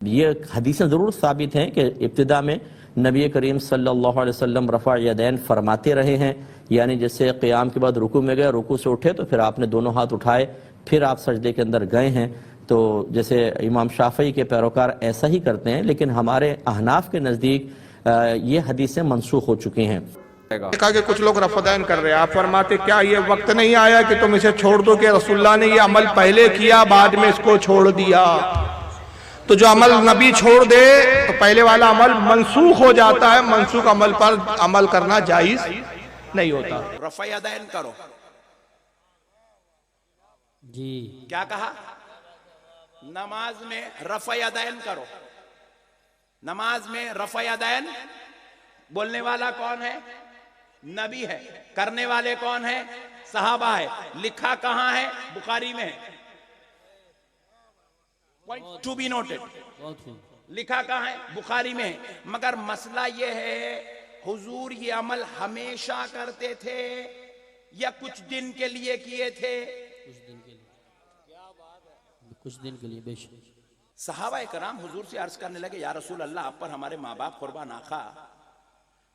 یہ حدیثیں ضرور ثابت ہیں کہ ابتدا میں نبی کریم صلی اللہ علیہ وسلم رفع یدین فرماتے رہے ہیں، یعنی جیسے قیام کے بعد رکوع میں گئے، رکوع سے اٹھے تو پھر آپ نے دونوں ہاتھ اٹھائے، پھر آپ سجدے کے اندر گئے ہیں۔ تو جیسے امام شافعی کے پیروکار ایسا ہی کرتے ہیں، لیکن ہمارے احناف کے نزدیک یہ حدیثیں منسوخ ہو چکی ہیں۔ کہا کہ کچھ لوگ رفع یدین کر رہے ہیں، آپ فرماتے کیا یہ وقت نہیں آیا کہ تم اسے چھوڑ دو، کہ رسول اللہ نے یہ عمل پہلے کیا بعد میں اس کو چھوڑ دیا؟ تو جو عمل نبی چھوڑ دے تو پہلے والا عمل منسوخ ہو جاتا ہے، منسوخ عمل پر عمل کرنا جائز نہیں ہوتا۔ رفع یدین کرو، جی کیا کہا؟ نماز میں رفع یدین کرو۔ نماز میں رفع یدین بولنے والا کون ہے؟ نبی ہے۔ کرنے والے کون ہے؟ صحابہ ہے۔ لکھا کہاں ہے؟ بخاری میں ہے۔ Point to be noted. لکھا کہاں ہے؟ بخاری میں ہے۔ مگر مسئلہ یہ ہے حضور یہ عمل ہمیشہ کرتے تھے یا کچھ دن کے لیے کیے تھے؟ کچھ دن کے لیے بے شک۔ صحابہ کرام حضور سے عرض کرنے لگے یا رسول اللہ آپ پر ہمارے ماں باپ قربان آقا،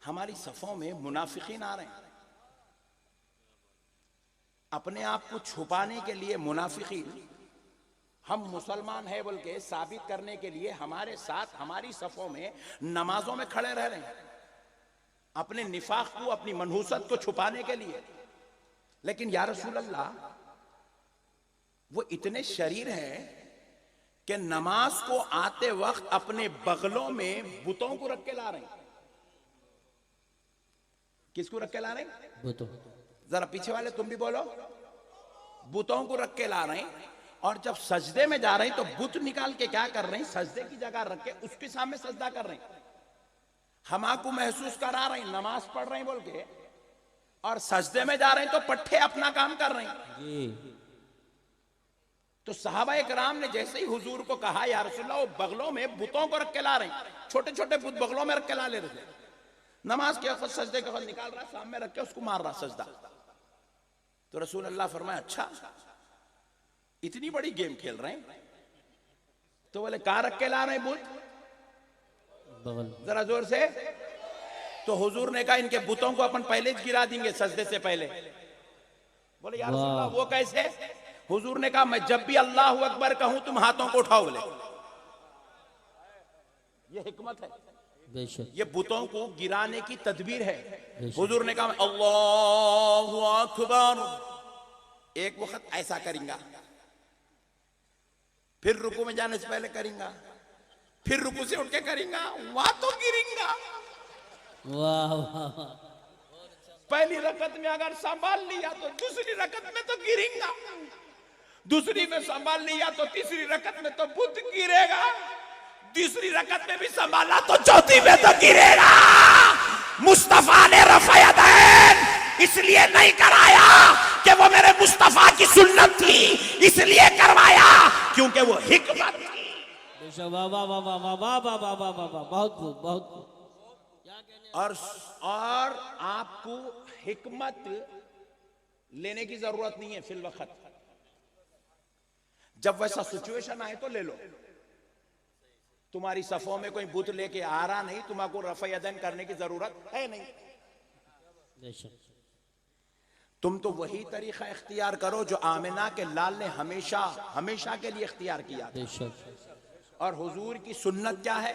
ہماری صفوں میں منافقین آ رہے ہیں، اپنے آپ کو چھپانے کے لیے منافقین ہم مسلمان ہیں بول کے ثابت کرنے کے لیے ہمارے ساتھ ہماری صفوں میں نمازوں میں کھڑے رہ رہے ہیں، اپنے نفاق کو اپنی منحوست کو چھپانے کے لیے۔ لیکن یا رسول اللہ وہ اتنے شریر ہیں کہ نماز کو آتے وقت اپنے بغلوں میں بتوں کو رکھ کے لا رہے ہیں۔ کس کو رکھ کے لا رہے ہیں؟ بتوں۔ ذرا پیچھے والے تم بھی بولو۔ بتوں کو رکھ کے لا رہے ہیں، اور جب سجدے میں جا رہے ہیں تو بت نکال کے کیا کر رہے ہیں؟ سجدے کی جگہ رکھ کے اس کے سامنے سجدہ کر رہے ہیں۔ ہم آپ کو محسوس کرا رہے ہیں نماز پڑھ رہے ہیں بول کے، اور سجدے میں جا رہے ہیں تو پٹھے اپنا کام کر رہے ہیں۔ جی تو صحابہ کرام نے جیسے ہی حضور کو کہا یا رسول اللہ وہ بغلوں میں بتوں کو رکھ کے لا رہے ہیں، چھوٹے چھوٹے بت بغلوں میں رکھ کے لا لے رہے ہیں، نماز کے وقت سجدے کے وقت نکال رہا سامنے رکھ کے اس کو مار رہا سجدہ۔ تو رسول اللہ فرمایا اچھا اتنی بڑی گیم کھیل رہے ہیں؟ تو بولے کہاں رکھ کے لا رہے ہیں بت؟ بغل۔ ذرا زور سے۔ تو حضور نے کہا ان کے بتوں کو اپن پہلے گرا دیں گے سجدے سے پہلے۔ بولے یا رسول اللہ وہ کیسے؟ حضور نے کہا میں جب بھی اللہ اکبر کہوں تم ہاتھوں کو اٹھاؤ۔ بولے یہ حکمت ہے، بے شک۔ یہ بتوں کو گرانے کی تدبیر ہے۔ حضور نے کہا اللہ اکبر، ایک وقت ایسا کریں گا، پھر رکوع میں جانے سے پہلے کریں گا، پھر رکوع سے اٹھ کے کریں گا، وہاں تو گریں گا۔ واہ واہ واہ۔ پہلی رکعت میں اگر سنبھال لیا تو دوسری رکعت میں تو گریں گا، دوسری میں سنبھال لیا تو تیسری رکعت میں تو بت گرے گا، تیسری رکعت میں بھی سنبھالا تو چوتھی میں تو گرے گا۔ مصطفیٰ نے رفع یدین اس لیے نہیں کرایا کہ وہ میرے مصطفیٰ کی سنت تھی، اس لیے کروایا کیونکہ وہ حکمت تھی۔ بے شک۔ واہ واہ واہ واہ واہ واہ واہ واہ واہ واہ، بہت خوب بہت خوب۔ اور آپ کو حکمت لینے کی ضرورت نہیں ہے فی الوقت، جب ویسا سچویشن آئے تو لے لو۔ تمہاری صفوں میں کوئی بت لے کے آ رہا نہیں، تمہیں کو رفع یدین کرنے کی ضرورت ہے نہیں۔ بے شک۔ تم تو وہی طریقہ اختیار کرو جو آمنہ کے لال نے ہمیشہ کے لیے اختیار کیا تھا۔ بے شک۔ اور حضور کی سنت کیا ہے؟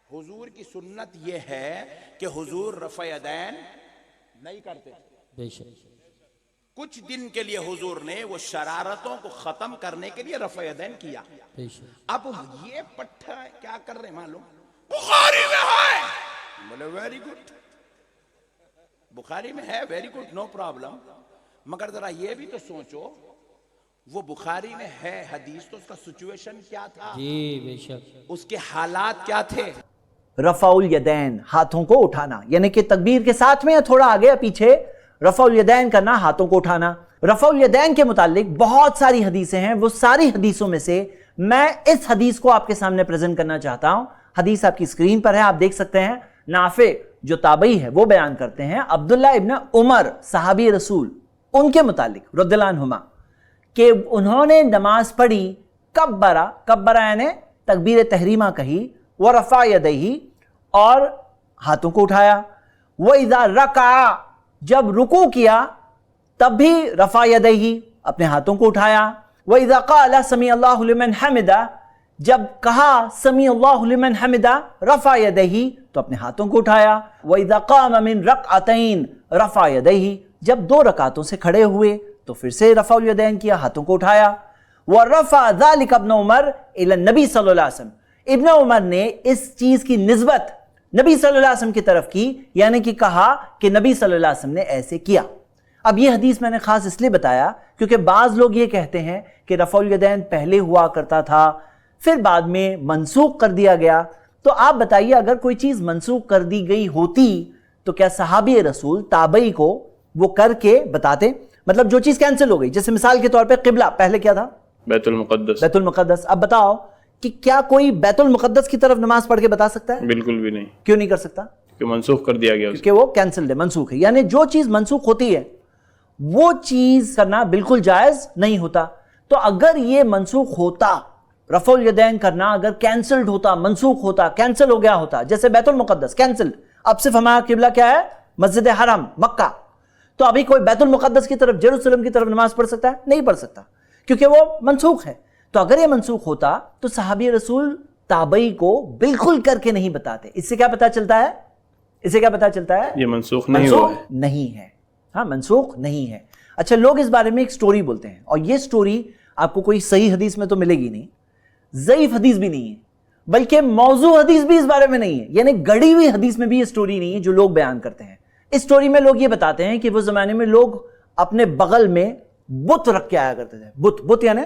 حضور کی سنت یہ ہے کہ حضور رفع یدین نہیں کرتے۔ بے شک۔ کچھ دن کے لیے حضور نے وہ شرارتوں کو ختم کرنے کے لیے رفع یدین کیا۔ بے شک۔ اب یہ پٹھا کیا کر رہے معلوم؟ بخاری میں ہے۔ بولے ویری گڈ، بخاری میں ہے، ویری گڈ، نو پرابلم، مگر ذرا یہ بھی تو سوچو وہ بخاری میں ہے حدیث تو اس کا سچویشن کیا تھا؟ جی بے شک۔ اس کے حالات کیا تھے؟ رفع الیدین، ہاتھوں کو اٹھانا، یعنی کہ تکبیر کے ساتھ میں یا تھوڑا آگے یا پیچھے رفع الیدین کرنا، ہاتھوں کو اٹھانا۔ رفع الیدین کے متعلق بہت ساری حدیثیں ہیں، وہ ساری حدیثوں میں سے میں اس حدیث کو آپ کے سامنے پریزنٹ کرنا چاہتا ہوں۔ حدیث آپ کی اسکرین پر ہے، آپ دیکھ سکتے ہیں۔ نافع جو تابعی ہے وہ بیان کرتے ہیں عبداللہ ابن عمر صحابی رسول ان کے متعلق رضی اللہ عنہما کہ انہوں نے نماز پڑھی، کبرا یعنی تکبیر تحریمہ کہی، ورفع یدیہ اور ہاتھوں کو اٹھایا، وَإِذَا رَكَعَ جب رکوع کیا تب بھی رفع یدیہ اپنے ہاتھوں کو اٹھایا، وَإِذَا قَالَ سَمِعَ اللَّهُ لِمَنْ حَمِدَهُ جب کہا سمیع اللہ لمن حمدہ رفع یدیہ تو اپنے ہاتھوں کو اٹھایا، وَإِذَا قَامَ مِن رَكْعَتَيْن رفع یدیہ جب 2 رکعتوں سے کھڑے ہوئے تو پھر سے رفع الیدین کیا، ہاتھوں کو اٹھایا، وَرَفَعَ ذَلِكَ ابْنُ عُمَرَ إِلَى النَّبِي صلی اللہ علیہ وسلم ابن عمر نے اس چیز کی نسبت نبی صلی اللہ علیہ وسلم کی طرف کی، یعنی کہ کہا کہ نبی صلی اللہ علیہ وسلم نے ایسے کیا۔ اب یہ حدیث میں نے خاص اس لیے بتایا کیونکہ بعض لوگ یہ کہتے ہیں کہ رفع الیدین پہلے ہوا کرتا تھا پھر بعد میں منسوخ کر دیا گیا، تو آپ بتائیے اگر کوئی چیز منسوخ کر دی گئی ہوتی تو کیا صحابی رسول تابعی کو وہ کر کے بتاتے؟ مطلب جو چیز کینسل ہو گئی، جیسے مثال کے طور پہ قبلہ پہلے کیا تھا؟ بیت المقدس۔ بیت المقدس۔ اب بتاؤ کہ کیا کوئی بیت المقدس کی طرف نماز پڑھ کے بتا سکتا ہے؟ بالکل بھی نہیں۔ کیوں نہیں کر سکتا؟ کہ منسوخ کر دیا گیا، کیونکہ وہ کینسل ہے، منسوخ ہے۔ یعنی جو چیز منسوخ ہوتی ہے وہ چیز کرنا بالکل جائز نہیں ہوتا۔ تو اگر یہ منسوخ ہوتا، رفع الیدین کرنا اگر کینسلڈ ہوتا، منسوخ ہوتا، کینسل ہو گیا ہوتا، جیسے بیت المقدس کینسل، اب صرف ہمارا قبلہ کیا ہے؟ مسجد حرم مکہ، تو ابھی کوئی بیت المقدس کی طرف جیروسلم کی طرف نماز پڑھ سکتا ہے؟ نہیں پڑھ سکتا کیونکہ وہ منسوخ ہے۔ تو اگر یہ منسوخ ہوتا تو صحابی رسول تابعی کو بالکل کر کے نہیں بتاتے۔ اس سے کیا پتا چلتا ہے؟ اس سے کیا پتا چلتا ہے؟ یہ منسوخ نہیں ہوا ہے، نہیں ہے، ہاں منسوخ نہیں ہے۔ اچھا، لوگ اس بارے میں ایک سٹوری بولتے ہیں، اور یہ سٹوری آپ کو کوئی صحیح حدیث میں تو ملے گی نہیں، ضعیف حدیث بھی نہیں ہے، بلکہ موضوع حدیث بھی اس بارے میں نہیں ہے، یعنی گڑی ہوئی حدیث میں بھی یہ سٹوری نہیں ہے جو لوگ بیان کرتے ہیں۔ اس سٹوری میں لوگ یہ بتاتے ہیں کہ وہ زمانے میں لوگ اپنے بغل میں بت رکھ کے آیا کرتے تھے، بت یعنی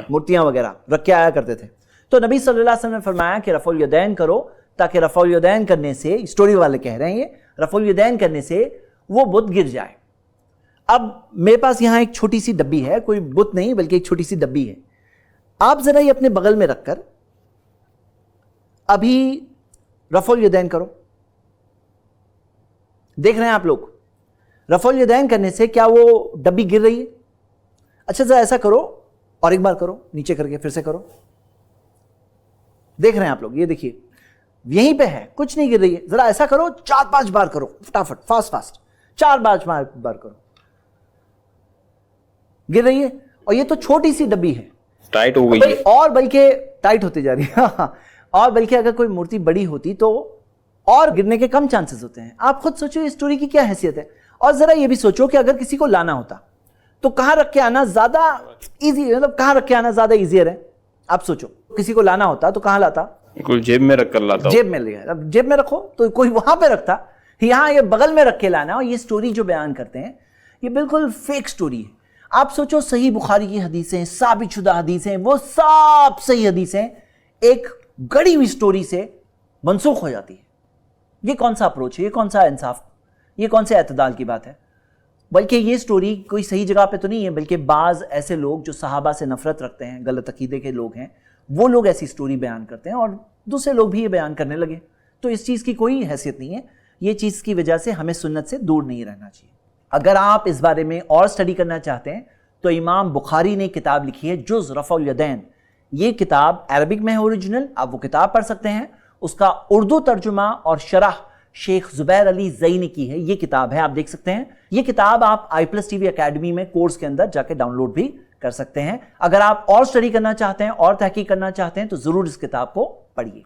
مورتیاں وغیرہ رکھ کے آیا کرتے تھے۔ تو نبی صلی اللہ علیہ وسلم نے فرمایا کہ رفع الیدین کرو، تاکہ رفع الیدین کرنے سے، سٹوری والے کہہ رہے ہیں یہ، رفع الیدین کرنے سے وہ بت گر جائے۔ اب میرے پاس یہاں ایک چھوٹی سی ڈبی ہے، کوئی بت نہیں بلکہ ایک چھوٹی سی ڈبی ہے، آپ ذرا یہ اپنے بغل میں رکھ کر ابھی رفع الیدین کرو، دیکھ رہے ہیں آپ لوگ رفع الیدین کرنے سے کیا وہ ڈبی گر رہی ہے؟ اچھا ذرا ایسا کرو اور ایک بار کرو، نیچے کر کے پھر سے کرو، دیکھ رہے ہیں آپ لوگ، یہ دیکھیے یہیں پہ ہے، کچھ نہیں گر رہی ہے۔ ذرا ایسا کرو 4-5 بار کرو، فٹافٹ فاسٹ 4-5 بار کرو، گر رہی ہے۔ اور یہ تو چھوٹی سی ڈبی ہے، ٹائٹ ہو گئی ہے، اور بلکہ ٹائٹ ہوتی جا رہی ہے اور بلکہ اگر کوئی مورتی بڑی ہوتی تو اور گرنے کے کم چانسز ہوتے ہیں۔ آپ خود سوچو اس سٹوری کی کیا حیثیت ہے، اور ذرا یہ بھی سوچو کہ اگر کسی کو لانا ہوتا تو کہاں رکھ کے آنا زیادہ ایزی، مطلب کہاں رکھ کے آنا زیادہ ایزیئر ہے؟ آپ سوچو کسی کو لانا ہوتا تو کہاں لاتا؟ کوئی جیب میں رکھ کر لاتا، جیب میں لیا، اب جیب میں رکھو تو کوئی وہاں پہ رکھتا، یہاں یہ بغل میں رکھ کے لانا۔ اور یہ سٹوری جو بیان کرتے ہیں یہ بالکل فیک سٹوری ہے۔ آپ سوچو صحیح بخاری کی حدیثیں، ثابت شدہ حدیثیں، وہ سب صحیح حدیثیں ایک گڑی ہوئی سٹوری سے منسوخ ہو جاتی ہے۔ یہ کون سا اپروچ ہے؟ یہ کون سا انصاف؟ یہ کون سے اعتدال کی بات ہے؟ بلکہ یہ سٹوری کوئی صحیح جگہ پہ تو نہیں ہے، بلکہ بعض ایسے لوگ جو صحابہ سے نفرت رکھتے ہیں، غلط عقیدے کے لوگ ہیں، وہ لوگ ایسی سٹوری بیان کرتے ہیں اور دوسرے لوگ بھی یہ بیان کرنے لگے۔ تو اس چیز کی کوئی حیثیت نہیں ہے، یہ چیز کی وجہ سے ہمیں سنت سے دور نہیں رہنا چاہیے۔ اگر آپ اس بارے میں اور سٹڈی کرنا چاہتے ہیں تو امام بخاری نے کتاب لکھی ہے جز رفع الیدین، یہ کتاب عربک میں ہے اوریجنل، آپ وہ کتاب پڑھ سکتے ہیں، اس کا اردو ترجمہ اور شرح شیخ زبیر علی زئی نے کی ہے، یہ کتاب ہے، آپ دیکھ سکتے ہیں۔ یہ کتاب آپ i+TV اکیڈمی میں کورس کے اندر جا کے ڈاؤن لوڈ بھی کر سکتے ہیں۔ اگر آپ اور سٹڈی کرنا چاہتے ہیں اور تحقیق کرنا چاہتے ہیں تو ضرور اس کتاب کو پڑھیے۔